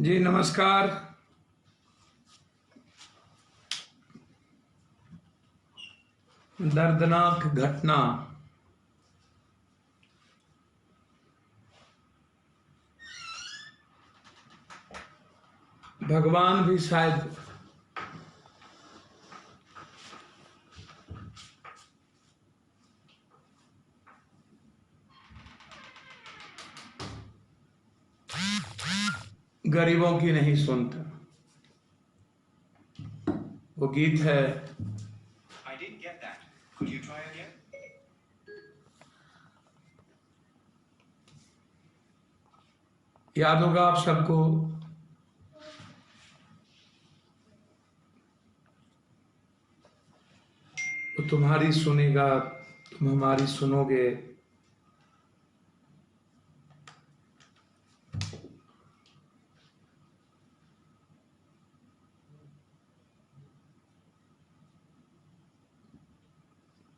जी नमस्कार। दर्दनाक घटना। भगवान भी शायद गरीबों की नहीं सुनता। वो गीत है, I didn't get that. Could you try again? याद होगा आप सबको। वो तुम्हारी सुनेगा, तुम हमारी सुनोगे।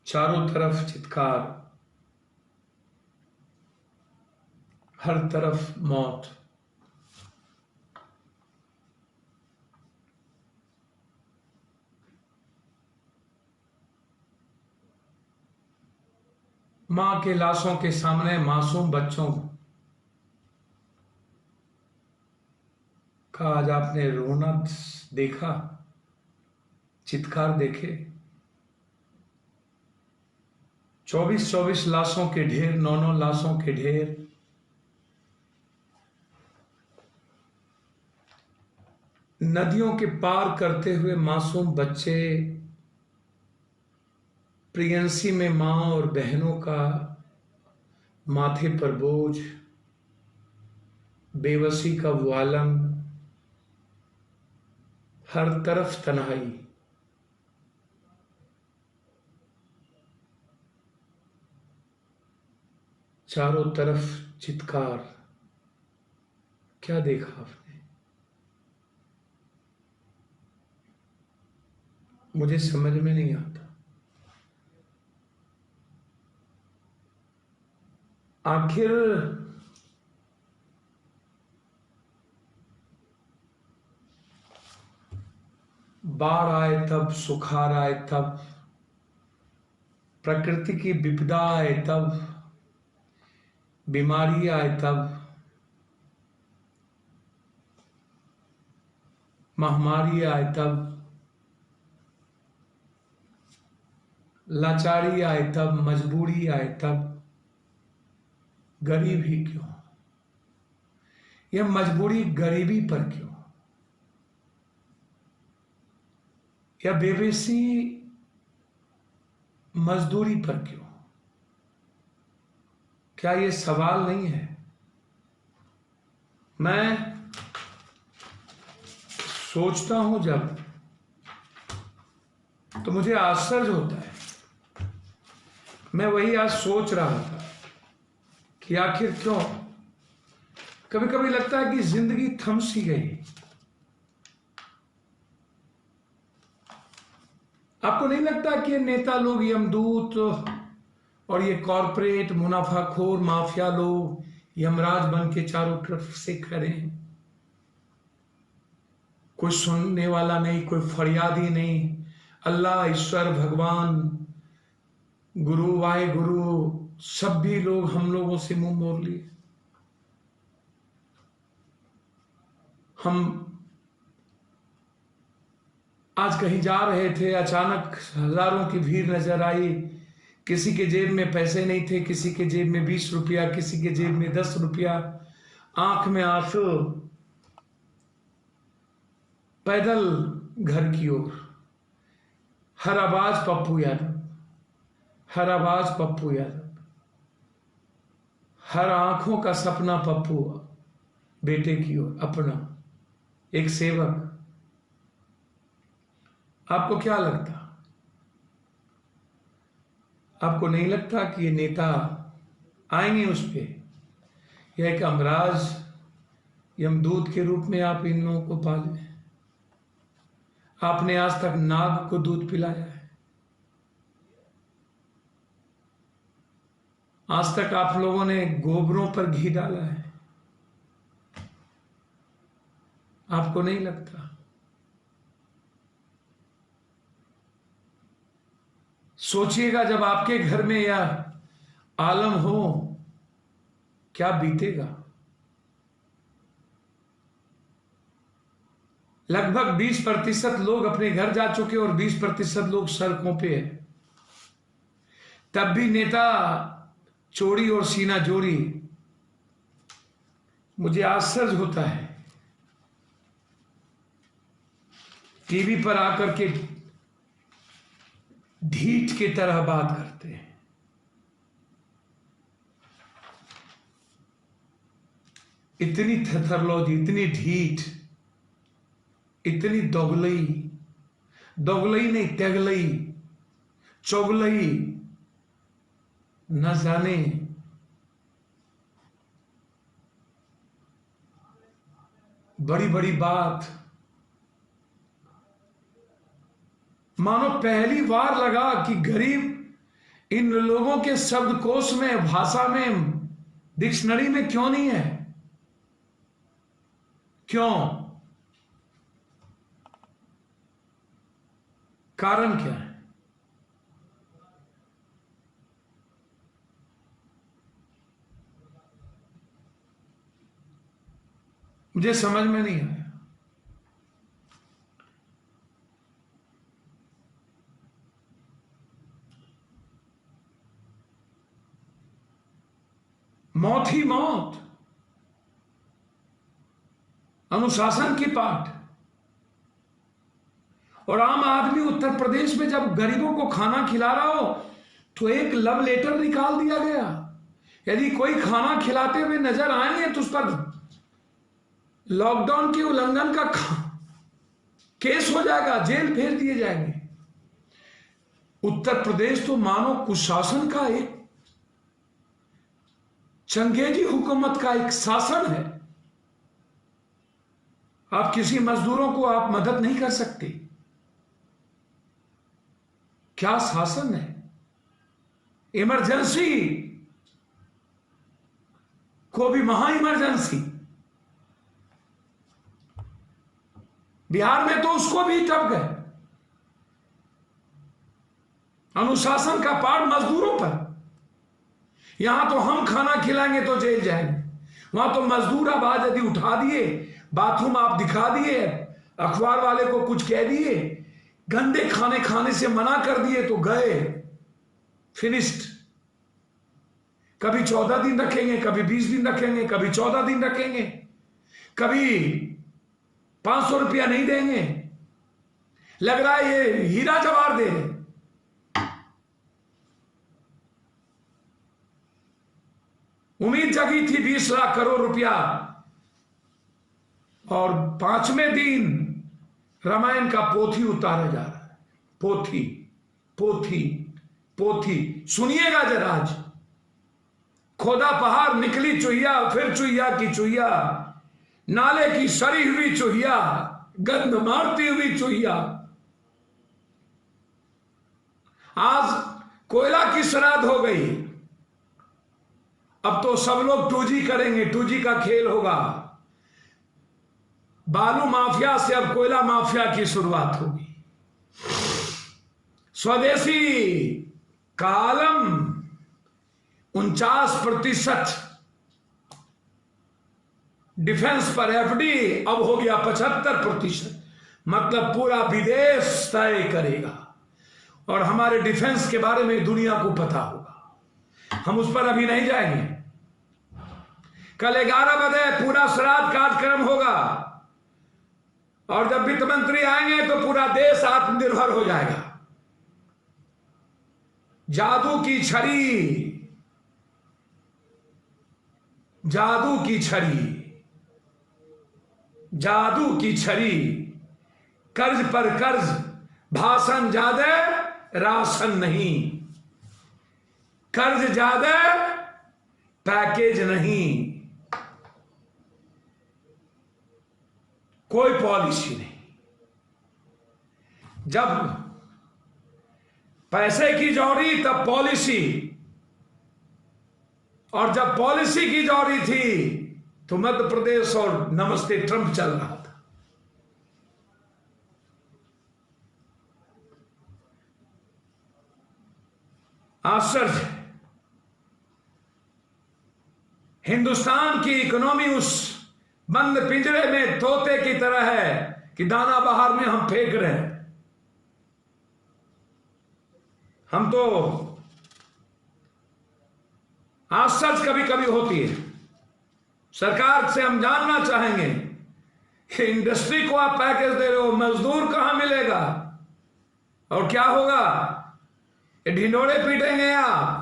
चारों तरफ चित्कार, हर तरफ मौत। मां के लाशों के सामने मासूम बच्चों का आज आपने रोना देखा, चित्कार देखे। 24-24 लाशों के ढेर, 9-9 लाशों के ढेर। नदियों के पार करते हुए मासूम बच्चे। प्रेयसी में मां और बहनों का माथे पर बोझ, बेबसी का वो आलम, हर तरफ तन्हाई। चारों तरफ चित्कार। क्या देखा आपने? मुझे समझ में नहीं आता। आखिर बाढ़ आए तब, सुखाड़ आए तब, प्रकृति की विपदा आए तब, बीमारी आए तब, महामारी आए तब, लाचारी आए तब, मजबूरी आए तब, गरीब ही क्यों? यह मजबूरी गरीबी पर क्यों? या बेबसी मजदूरी पर क्यों? क्या यह सवाल नहीं है? मैं सोचता हूं जब, तो मुझे आश्चर्य होता है। मैं वही आज सोच रहा था कि आखिर क्यों। कभी कभी लगता है कि जिंदगी थम सी गई। आपको नहीं लगता कि ये नेता लोग, यमदूत और ये कॉरपोरेट मुनाफाखोर माफिया लोग यमराज बन के चारों तरफ से खड़े हैं? कोई सुनने वाला नहीं, कोई फरियादी नहीं। अल्लाह, ईश्वर, भगवान, गुरु, वाहे गुरु, सब भी लोग हम लोगों से मुंह मोड़ लिए। हम आज कहीं जा रहे थे, अचानक हजारों की भीड़ नजर आई। किसी के जेब में पैसे नहीं थे, किसी के जेब में 20 रुपया, किसी के जेब में 10 रुपया, आंख में आंसू, पैदल घर की ओर। हर आवाज पप्पू यादव, हर आवाज पप्पू यादव, हर आंखों का सपना पप्पू बेटे की ओर, अपना एक सेवक। आपको क्या लगता? आपको नहीं लगता कि ये नेता आएंगे उस पे? यह एक अमराज, यमदूत के रूप में आप इन लोगों को पाले। आपने आज तक नाग को दूध पिलाया है। आज तक आप लोगों ने गोबरों पर घी डाला है। आपको नहीं लगता? सोचिएगा जब आपके घर में यह आलम हो, क्या बीतेगा। लगभग 20% लोग अपने घर जा चुके और 20% लोग सड़कों पे है। तब भी नेता चोरी और सीना जोड़ी। मुझे आश्चर्य होता है, टीवी पर आकर के ढीठ की तरह बात करते हैं। इतनी थथरलॉजी, इतनी ढीठ, इतनी दोगलई, दोगलई नहीं तेगलई, चौगलई, न जाने बड़ी बड़ी बात। मानो पहली बार लगा कि गरीब इन लोगों के शब्दकोश में, भाषा में, डिक्शनरी में क्यों नहीं है। क्यों? कारण क्या है? मुझे समझ में नहीं आया। मौत ही मौत, अनुशासन की पाठ। और आम आदमी उत्तर प्रदेश में जब गरीबों को खाना खिला रहा हो तो एक लव लेटर निकाल दिया गया। यदि कोई खाना खिलाते हुए नजर आएंगे तो उस पर लॉकडाउन के उल्लंघन का केस हो जाएगा, जेल भेज दिए जाएंगे। उत्तर प्रदेश तो मानो कुशासन का एक, चंगेजी हुकूमत का एक शासन है। आप किसी मजदूरों को आप मदद नहीं कर सकते। क्या शासन है। इमरजेंसी को भी महा इमरजेंसी। बिहार में तो उसको भी टप गए। अनुशासन का पाठ मजदूरों पर। यहां तो हम खाना खिलाएंगे तो जेल जाएंगे, वहां तो मजदूर आवाज यदि उठा दिए, बाथरूम आप दिखा दिए, अखबार वाले को कुछ कह दिए, गंदे खाने खाने से मना कर दिए तो गए, फिनिश्ड। कभी 14 दिन रखेंगे, कभी 20 दिन रखेंगे, कभी 14 दिन रखेंगे, कभी 500 रुपया नहीं देंगे। लग रहा है ये हीरा जवाहर दे रहे। उम्मीद जगी थी 20 लाख करोड़ रुपया, और 5वें दिन रामायण का पोथी उतारा जा रहा है। पोथी पोथी पोथी। सुनिएगा जरा। आज खोदा पहाड़, निकली चुहिया, फिर चुहिया की चुहिया, नाले की सरी हुई चुहिया, गंध मारती हुई चुहिया। आज कोयला की श्राद्ध हो गई। अब तो सब लोग 2G करेंगे, 2G का खेल होगा। बालू माफिया से अब कोयला माफिया की शुरुआत होगी। स्वदेशी का आलम 49%, डिफेंस पर एफडी अब हो गया 75%। मतलब पूरा विदेश तय करेगा और हमारे डिफेंस के बारे में दुनिया को पता होगा। हम उस पर अभी नहीं जाएंगे। कल 11 बजे पूरा श्राद्ध कार्यक्रम होगा और जब वित्त मंत्री आएंगे तो पूरा देश आत्मनिर्भर हो जाएगा। जादू की छड़ी, जादू की छड़ी, जादू की छड़ी। कर्ज पर कर्ज, भाषण ज्यादा, राशन नहीं। कर्ज ज्यादा, पैकेज नहीं। कोई पॉलिसी नहीं। जब पैसे की जौरी तब पॉलिसी, और जब पॉलिसी की जौरी थी तो मध्य प्रदेश और नमस्ते ट्रंप चल रहा था। आश्चर्य है। हिंदुस्तान की इकोनॉमी उस बंद पिंजरे में तोते की तरह है कि दाना बाहर में हम फेंक रहे हैं। हम तो आश्चर्य कभी कभी होती है। सरकार से हम जानना चाहेंगे कि इंडस्ट्री को आप पैकेज दे रहे हो, मजदूर कहां मिलेगा और क्या होगा? ये ढिंडोरे पीटेंगे आप।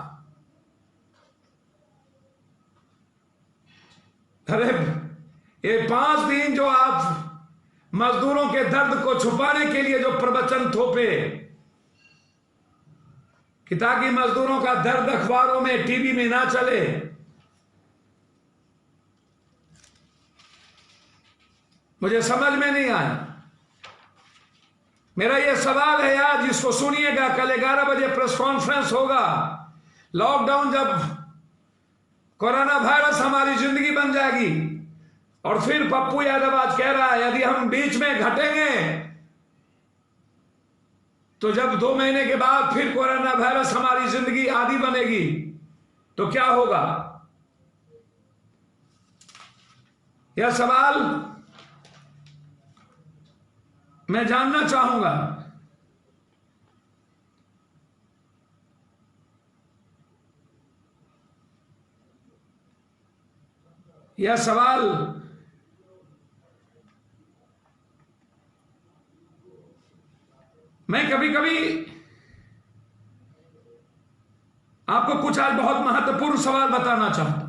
अरे ये 5 दिन जो आप मजदूरों के दर्द को छुपाने के लिए जो प्रवचन थोपे कि ताकि मजदूरों का दर्द अखबारों में, टीवी में ना चले, मुझे समझ में नहीं आया। मेरा यह सवाल है आज, जिसको सुनिएगा, कल 11 बजे प्रेस कॉन्फ्रेंस होगा। लॉकडाउन जब कोरोना वायरस हमारी जिंदगी बन जाएगी, और फिर पप्पू यादव आज कह रहा है यदि हम बीच में घटेंगे तो जब 2 महीने के बाद फिर कोरोना वायरस हमारी जिंदगी आदि बनेगी तो क्या होगा? यह सवाल मैं जानना चाहूंगा। यह सवाल मैं कभी कभी आपको कुछ आज बहुत महत्वपूर्ण सवाल बताना चाहता हूं।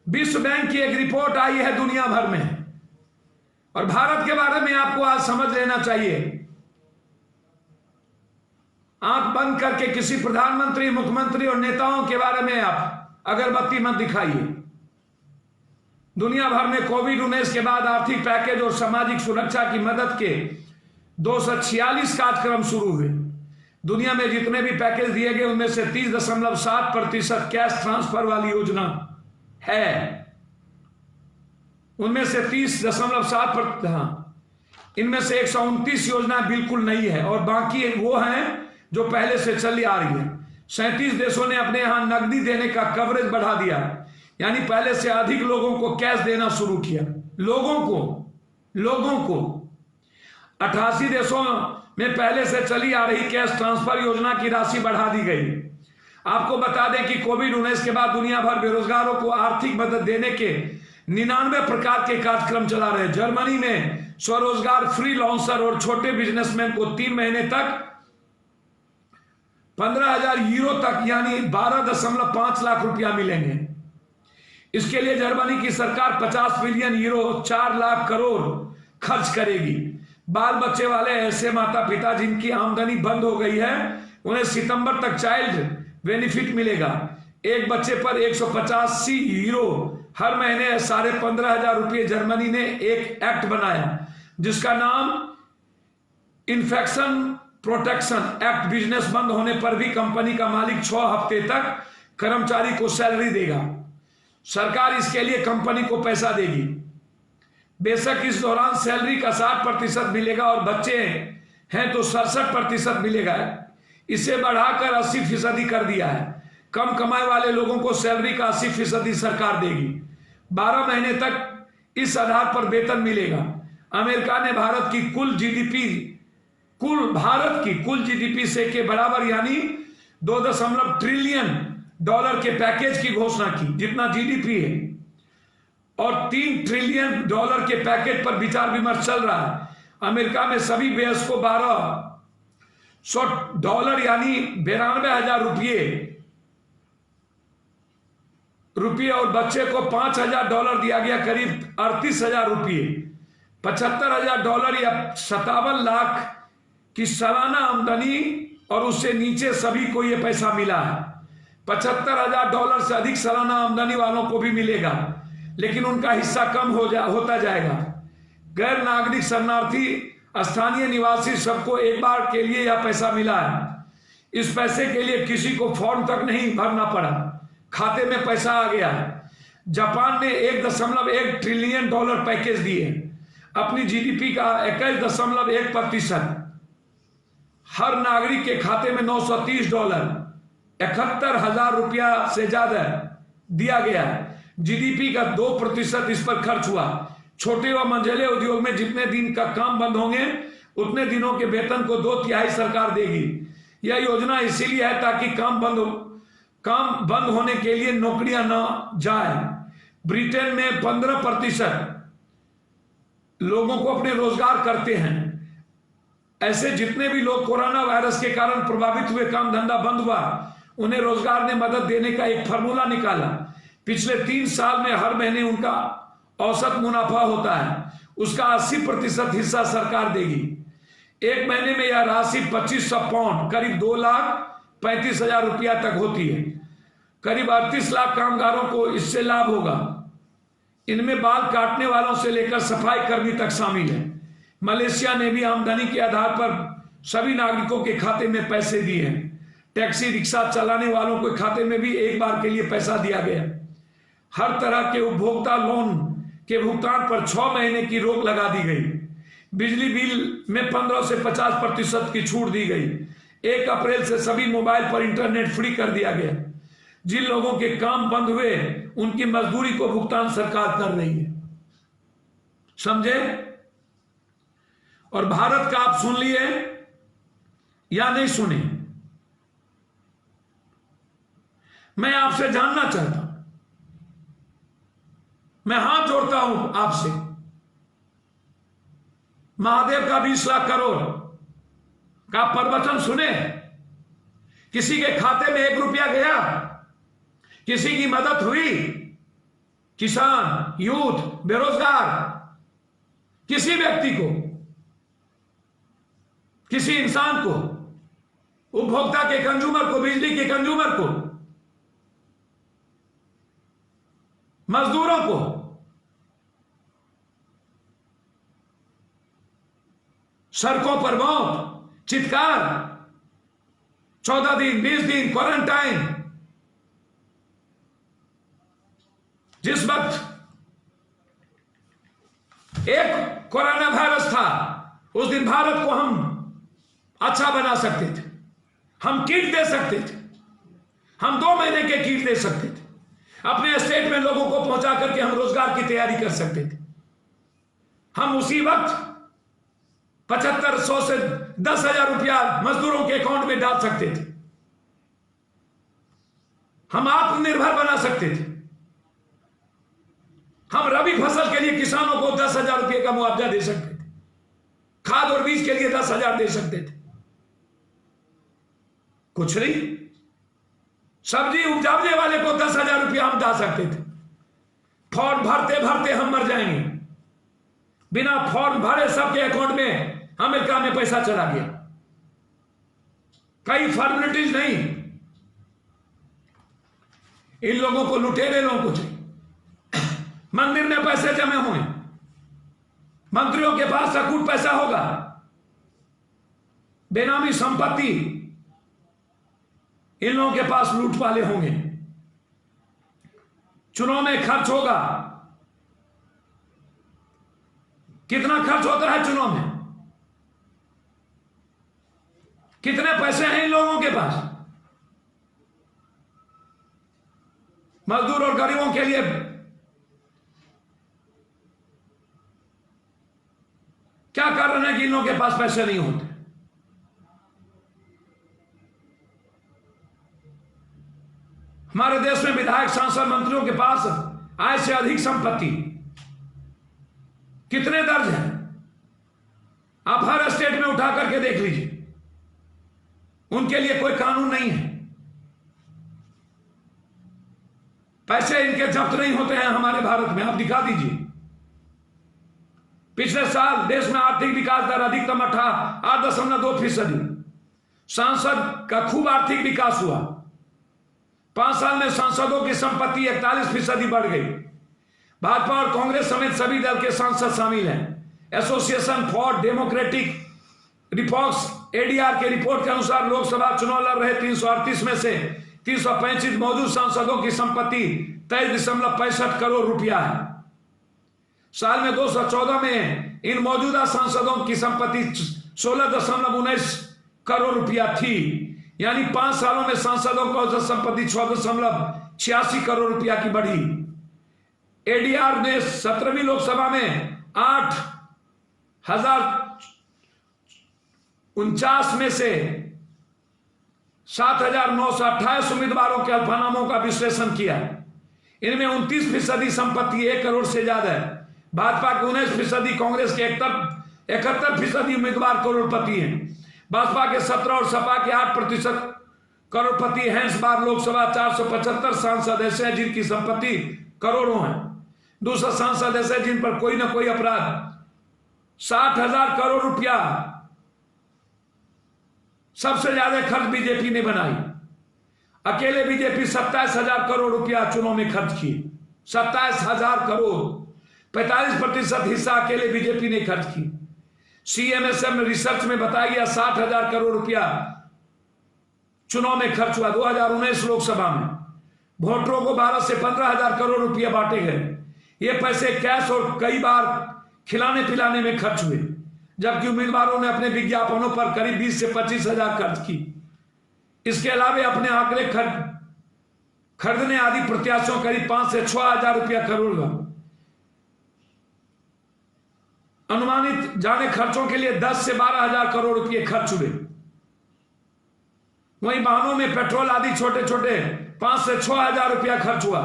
विश्व बैंक की एक रिपोर्ट आई है दुनिया भर में, और भारत के बारे में आपको आज समझ लेना चाहिए। आंख बंद करके किसी प्रधानमंत्री, मुख्यमंत्री और नेताओं के बारे में आप अगरबत्ती मत दिखाइए। दुनिया भर में कोविड-19 के बाद आर्थिक पैकेज और सामाजिक सुरक्षा की मदद के 246 कार्यक्रम शुरू हुए। दुनिया में जितने भी पैकेज दिए गए उनमें से 30.7% कैश ट्रांसफर वाली योजना है। उनमें से 30.7%, हाँ, इनमें से 129 योजना बिल्कुल नई है और बाकी वो हैं जो पहले से चली आ रही है। 37 देशों ने अपने यहां नकदी देने का कवरेज बढ़ा दिया, यानी पहले से अधिक लोगों को कैश देना शुरू किया। लोगों को 88 देशों में पहले से चली आ रही कैश ट्रांसफर योजना की राशि बढ़ा दी गई। आपको बता दें कि कोविड-19 के बाद दुनिया भर बेरोजगारों को आर्थिक मदद देने के 99 प्रकार के कार्यक्रम चला रहे। जर्मनी में स्वरोजगार फ्रीलांसर और छोटे बिजनेसमैन को 3 महीने तक 15,000 यूरो तक, यानी 12.5 लाख रुपया मिलेंगे। इसके लिए जर्मनी की सरकार 50 बिलियन यूरो, 4 लाख करोड़ खर्च करेगी। बाल बच्चे वाले ऐसे माता पिता जिनकी आमदनी बंद हो गई है, उन्हें सितंबर तक चाइल्ड बेनिफिट मिलेगा। एक बच्चे पर 185 यूरो हर महीने, 15,500 रुपये। जर्मनी ने एक एक्ट बनाया जिसका नाम इन्फेक्शन प्रोटेक्शन एक्ट। बिजनेस बंद होने पर भी कंपनी का मालिक 6 हफ्ते तक कर्मचारी को सैलरी देगा। सरकार इसके लिए कंपनी को पैसा देगी। बेशक इस दौरान सैलरी का 60% मिलेगा और बच्चे हैं तो 67% मिलेगा। इसे बढ़ाकर 80% कर दिया है। कम कमाई वाले लोगों को सैलरी का 80% सरकार देगी। 12 महीने तक इस आधार पर वेतन मिलेगा। अमेरिका ने भारत की कुल जीडीपी से के बराबर, यानी 2 ट्रिलियन डॉलर के पैकेज की घोषणा की, जितना जीडीपी है, और 3 ट्रिलियन डॉलर के पैकेज पर विचार विमर्श चल रहा है। अमेरिका में सभी वयस्क को $1,200 यानी 92,000 रुपये और बच्चे को $5,000 दिया गया, करीब 38,000 रुपये। $75,000 या 57 लाख की सालाना आमदनी और उससे नीचे सभी को यह पैसा मिला है। $75,000 से अधिक सालाना आमदनी वालों को भी मिलेगा, लेकिन उनका हिस्सा कम होता जाएगा। गैर नागरिक, शरणार्थी, स्थानीय निवासी, सबको एक बार के लिए यह पैसा मिला है। इस पैसे के लिए किसी को फॉर्म तक नहीं भरना पड़ा, खाते में पैसा आ गया है। जापान ने $1.1 ट्रिलियन पैकेज दिए, अपनी जीडीपी का 21.1%। हर नागरिक के खाते में $930, 71,000 रुपया से ज्यादा दिया गया है। जीडीपी का 2% इस पर खर्च हुआ। छोटे व मझोले उद्योग में जितने दिन का काम बंद होंगे उतने दिनों के वेतन को 2/3 सरकार देगी। यह योजना इसीलिए है ताकि काम बंद होने के लिए नौकरियां न जाए। ब्रिटेन में 15% लोगों को अपने रोजगार करते हैं। ऐसे जितने भी लोग कोरोना वायरस के कारण प्रभावित हुए, काम धंधा बंद हुआ, उन्हें रोजगार ने मदद देने का एक फार्मूला निकाला। पिछले 3 साल में हर महीने उनका औसत मुनाफा होता है, उसका 80% हिस्सा सरकार देगी। एक महीने में यह राशि 2500 पाउंड करीब 2,35,000 रुपया तक होती है। करीब 38 लाख कामगारों को इससे लाभ होगा। इनमें बाल काटने वालों से लेकर सफाई कर्मी तक शामिल है। मलेशिया ने भी आमदनी के आधार पर सभी नागरिकों के खाते में पैसे दिए हैं। टैक्सी रिक्शा चलाने वालों के खाते में भी एक बार के लिए पैसा दिया गया। हर तरह के उपभोक्ता लोन के भुगतान पर 6 महीने की रोक लगा दी गई। बिजली बिल में 15 से 50% की छूट दी गई। 1 अप्रैल से सभी मोबाइल पर इंटरनेट फ्री कर दिया गया। जिन लोगों के काम बंद हुए उनकी मजदूरी को भुगतान सरकार कर रही है। समझे? और भारत का आप सुन लिए या नहीं सुने? मैं आपसे जानना चाहता हूं, मैं हाथ जोड़ता हूं आपसे। महादेव का 20 लाख करोड़ का प्रवचन सुने? किसी के खाते में 1 रुपया गया? किसी की मदद हुई? किसान, यूथ, बेरोजगार, किसी व्यक्ति को, किसी इंसान को, उपभोक्ता के कंज्यूमर को, बिजली के कंज्यूमर को, मजदूरों को, सड़कों पर मौत, चित्कार, 14 दिन 20 दिन क्वारंटाइन। जिस वक्त एक कोरोना वायरस था उस दिन भारत को हम अच्छा बना सकते थे, हम किट दे सकते थे, हम 2 महीने के किट दे सकते थे, अपने स्टेट में लोगों को पहुंचा करके हम रोजगार की तैयारी कर सकते थे। हम उसी वक्त 7500 से 10,000 रुपया मजदूरों के अकाउंट में डाल सकते थे। हम आत्मनिर्भर बना सकते थे। हम रबी फसल के लिए किसानों को 10,000 रुपये का मुआवजा दे सकते थे। खाद और बीज के लिए 10,000 दे सकते थे। कुछ नहीं, सब्जी उपजाने वाले को 10,000 रुपया हम डाल सकते थे। फॉर्म भरते भरते हम मर जाएंगे। बिना फॉर्म भरे सबके अकाउंट में अमेरिका में पैसा चला गया। कई फॉर्मेलिटीज नहीं। इन लोगों को, लुटेरे लोगों को चाहिए। मंदिर में पैसे जमे हुए, मंत्रियों के पास अकूट पैसा होगा, बेनामी संपत्ति इन लोगों के पास लूट वाले होंगे। चुनाव में खर्च होगा। कितना खर्च होता है चुनाव में? कितने पैसे हैं इन लोगों के पास? मजदूर और गरीबों के लिए क्या कारण है कि इन लोगों के पास पैसे नहीं होते? हमारे देश में विधायक, सांसद, मंत्रियों के पास आय से अधिक संपत्ति कितने दर्ज है? आप हर स्टेट में उठा करके देख लीजिए। उनके लिए कोई कानून नहीं है। पैसे इनके जब्त नहीं होते हैं हमारे भारत में। आप दिखा दीजिए। पिछले साल देश में आर्थिक विकास दर अधिकतम 8.2%। सांसद का खूब आर्थिक विकास हुआ। 5 साल में सांसदों की संपत्ति 41% बढ़ गई। भाजपा और कांग्रेस समेत सभी दल के सांसद शामिल हैं। Association for democratic reforms ADR के रिपोर्ट के अनुसार लोकसभा चुनाव लड़ रहे 338 में से 335 मौजूद सांसदों की संपत्ति 23.65 करोड़ रुपया है। साल में 2014 में इन मौजूदा सांसदों की संपत्ति 16.19 करोड़ रुपया थी, यानी 5 सालों में सांसदों को औसत संपत्ति 6.86 करोड़ रुपया की बढ़ी। एडीआर ने 17वीं लोकसभा में 8,049 में से 7,928 उम्मीदवारों के हल्फनामों का विश्लेषण किया। इनमें 29% संपत्ति 1 करोड़ से ज्यादा है। भाजपा के 19%, कांग्रेस के 71% उम्मीदवार करोड़पति हैं। भाजपा के 17 और सपा के 8% करोड़पति हैं। इस बार लोकसभा 475 सांसद ऐसे हैं जिनकी संपत्ति करोड़ों है। दूसरा सांसद ऐसे जिन पर कोई ना कोई अपराध। 60,000 करोड़ रुपया सबसे ज्यादा खर्च बीजेपी ने बनाई। अकेले बीजेपी 27,000 करोड़ रुपया चुनाव में खर्च किए। 27,000 करोड़, 45% हिस्सा अकेले बीजेपी ने खर्च की। सीएमएसएम रिसर्च में बताया गया 60,000 करोड़ रुपया चुनाव में खर्च हुआ। 2019 लोकसभा में वोटरों को 12 से 15,000 करोड़ रुपया बांटे गए। ये पैसे कैश और कई बार खिलाने पिलाने में खर्च हुए, जबकि उम्मीदवारों ने अपने विज्ञापनों पर करीब 20 से 25,000 खर्च की। इसके अलावा अपने आंकड़े खरीदने आदि प्रत्याशियों करीब 5 से 6,000 रुपया करोड़ का अनुमानित जाने खर्चों के लिए 10 से 12,000 करोड़ रुपये खर्च हुए। वहीं वाहनों में पेट्रोल आदि छोटे छोटे 5 से 6,000 रुपया खर्च हुआ।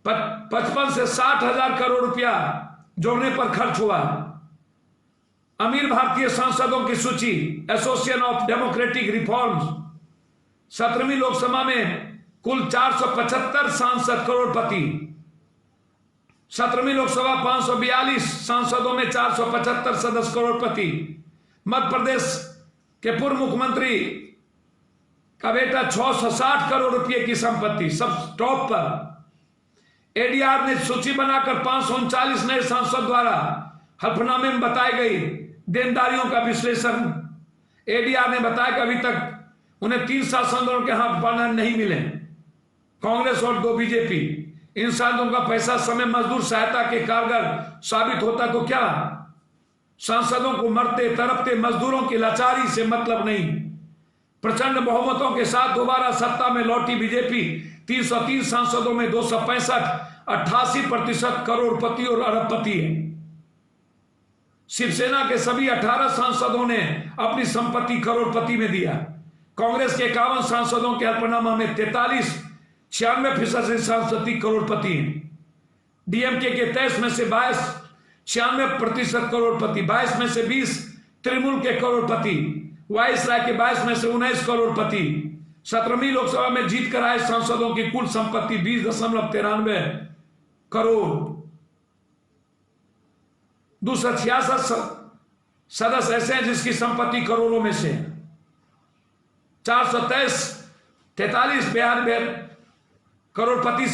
55 से 60,000 करोड़ रुपया जोड़ने पर खर्च हुआ। अमीर भारतीय सांसदों की सूची एसोसिएशन ऑफ डेमोक्रेटिक रिफॉर्म्स 17वीं लोकसभा में कुल 475 सांसद करोड़पति। 17वीं लोकसभा 542 सांसदों में 475 सदस्य करोड़पति। मध्य प्रदेश के पूर्व मुख्यमंत्री का बेटा 660 करोड़ रुपए की संपत्ति, सब टॉप पर। एडीआर ने सूची बनाकर 539 नए सांसद द्वारा हल्फनामे में बताई गई देनदारियों का विश्लेषण। एडीआर ने बताया कि अभी तक उन्हें 3 सांसदों के हाथ पाना नहीं मिले, कांग्रेस और 2 बीजेपी। इन सांसदों का पैसा समय मजदूर सहायता के कारगर साबित होता तो क्या? सांसदों को मरते तड़पते मजदूरों की लाचारी से मतलब नहीं। प्रचंड बहुमतों के साथ दोबारा सत्ता में लौटी बीजेपी 303 सांसदों में 265 88% करोड़पति और अरबपति है। शिवसेना के सभी 18 सांसदों ने अपनी संपत्ति करोड़पति में दिया। कांग्रेस के 51 सांसदों के हल्फनामा में 93-96% संपत्ति करोड़पति हैं। डीएमके के 23 में से 22 96% करोड़पति, 22 में से 20 तृणमूल के करोड़पति, वायसराय के 22 में से 19 करोड़पति। 17वीं लोकसभा में जीत कर आए सांसदों की कुल संपत्ति 20.93 करोड़। 266 सदस्य ऐसे हैं जिसकी संपत्ति करोड़ों में से 423 43 करोड़पति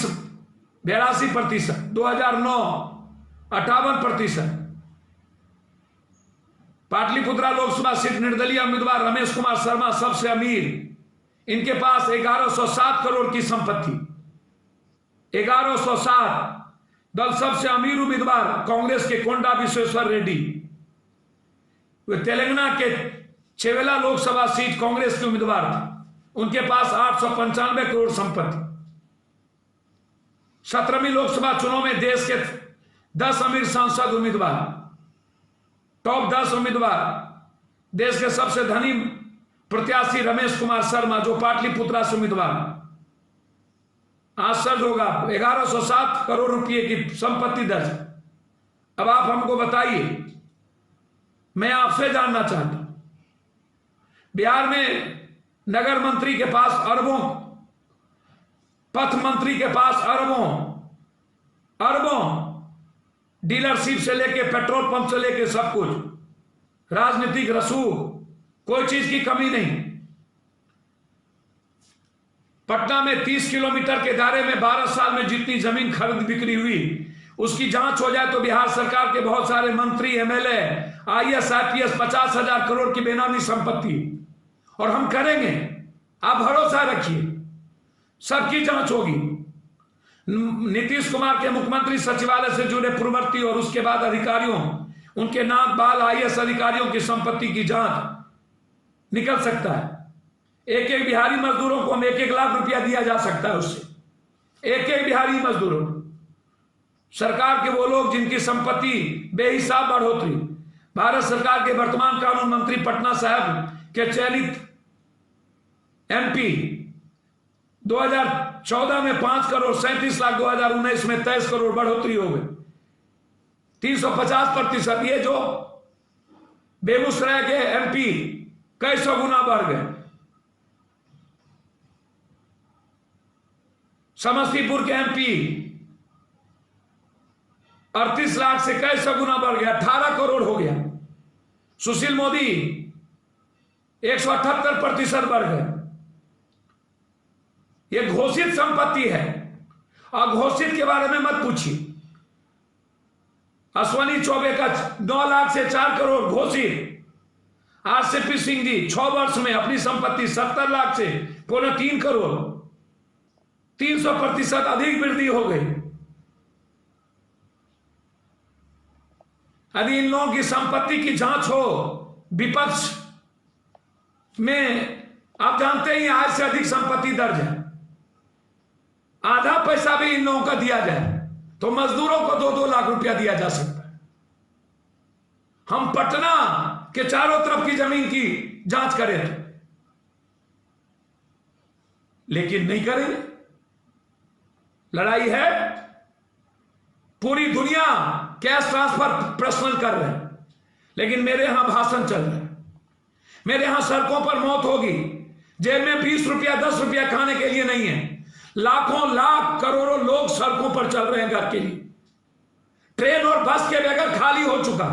82%, 2009 58%। पाटलिपुत्रा लोकसभा सीट निर्दलीय उम्मीदवार रमेश कुमार शर्मा सबसे अमीर, इनके पास 1107 करोड़ की संपत्ति, 1107। दल सबसे अमीर उम्मीदवार कांग्रेस के कोंडा विश्वेश्वर रेड्डी, वे तेलंगाना के चेवेला लोकसभा सीट कांग्रेस के उम्मीदवार थे, उनके पास 895 करोड़ संपत्ति। 17वीं लोकसभा चुनाव में देश के 10 अमीर सांसद उम्मीदवार, टॉप 10 उम्मीदवार। देश के सबसे धनी प्रत्याशी रमेश कुमार शर्मा जो पाटलिपुत्रा से उम्मीदवार, आश्चर्य होगा 1107 करोड़ रुपए की संपत्ति दर्ज। अब आप हमको बताइए, मैं आपसे जानना चाहता हूं, बिहार में नगर मंत्री के पास अरबों, पथ मंत्री के पास अरबों, डीलरशिप से लेके पेट्रोल पंप से लेके सब कुछ, राजनीतिक रसूख, कोई चीज की कमी नहीं। पटना में 30 किलोमीटर के दायरे में 12 साल में जितनी जमीन खरीद बिक्री हुई उसकी जांच हो जाए तो बिहार सरकार के बहुत सारे मंत्री, एमएलए, आईएएस, आईपीएस 50,000 करोड़ की बेनामी संपत्ति, और हम करेंगे, आप भरोसा रखिए, सबकी जांच होगी। नीतीश कुमार के मुख्यमंत्री सचिवालय से जुड़े पूर्ववर्ती और उसके बाद अधिकारियों, उनके नाक बाल आईएएस अधिकारियों की संपत्ति की जांच निकल सकता है। एक एक बिहारी मजदूरों को हम 1-1 लाख रुपया दिया जा सकता है उससे, एक एक बिहारी मजदूरों को। सरकार के वो लोग जिनकी संपत्ति बेहिसाब बढ़ोतरी, भारत सरकार के वर्तमान कानून मंत्री पटना साहब के चयनित एमपी 2014 में 5 करोड़ 37 लाख, 2019 में 23 करोड़ बढ़ोतरी हो गई, 350%। ये जो बेगूसराय के एमपी कई सौ गुना बढ़ गए, समस्तीपुर के एमपी 38 लाख से कई सौ गुना बढ़ गया, 18 करोड़ हो गया। सुशील मोदी 178% बढ़ गए। यह घोषित संपत्ति है, अघोषित के बारे में मत पूछिए। अश्वनी चौबे का 9 लाख से 4 करोड़ घोषित। आरसीपी सिंह जी 6 वर्ष में अपनी संपत्ति 70 लाख से 3.25 करोड़, 300% अधिक वृद्धि हो गई। यदि इन लोगों की संपत्ति की जांच हो विपक्ष में, आप जानते ही आज से अधिक संपत्ति दर्ज है, आधा पैसा भी इन लोगों का दिया जाए तो मजदूरों को 2-2 लाख रुपया दिया जा सकता है। हम पटना के चारों तरफ की जमीन की जांच करें तो, लेकिन नहीं करेंगे। लड़ाई है, पूरी दुनिया कैश ट्रांसफर प्रश्न कर रहे हैं, लेकिन मेरे यहां भाषण चल रहा है। मेरे यहां सड़कों पर मौत होगी, जेब में 20 रुपया 10 रुपया खाने के लिए नहीं है। लाखों लाख करोड़ों लोग सड़कों पर चल रहे हैं घर के लिए। ट्रेन और बस के बगैर खाली हो चुका।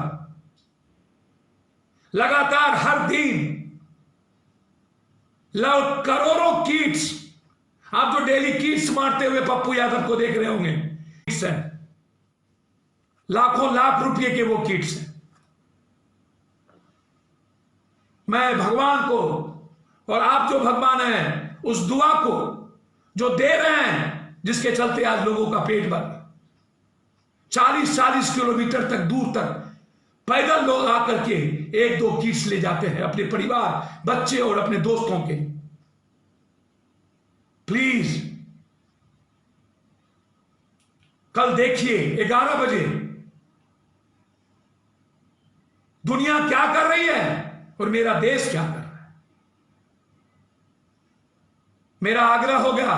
लगातार हर दिन करोड़ों किट्स, आप जो डेली किट्स मारते हुए पप्पू यादव को देख रहे होंगे, किट्स हैं, लाखों लाख रुपए के वो किट्स हैं। मैं भगवान को और आप जो भगवान हैं उस दुआ को जो दे रहे हैं, जिसके चलते आज लोगों का पेट भर, 40-40 किलोमीटर तक दूर तक पैदल लोग आकर के 1-2 किट्स ले जाते हैं अपने परिवार, बच्चे और अपने दोस्तों के। प्लीज कल देखिए 11 बजे दुनिया क्या कर रही है और मेरा देश क्या कर रहा है। मेरा आग्रह होगा,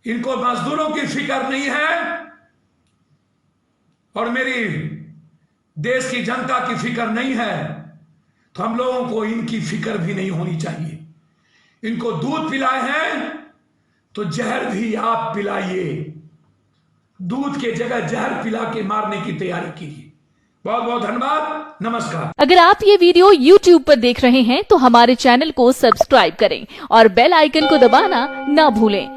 इनको मजदूरों की फिक्र नहीं है और मेरी देश की जनता की फिक्र नहीं है, तो हम लोगों को इनकी फिक्र भी नहीं होनी चाहिए। इनको दूध पिलाए हैं तो जहर भी आप पिलाइए, दूध के जगह जहर पिला के मारने की तैयारी कीजिए। बहुत बहुत धन्यवाद, नमस्कार। अगर आप ये वीडियो YouTube पर देख रहे हैं तो हमारे चैनल को सब्सक्राइब करें और बेल आइकन को दबाना ना भूलें।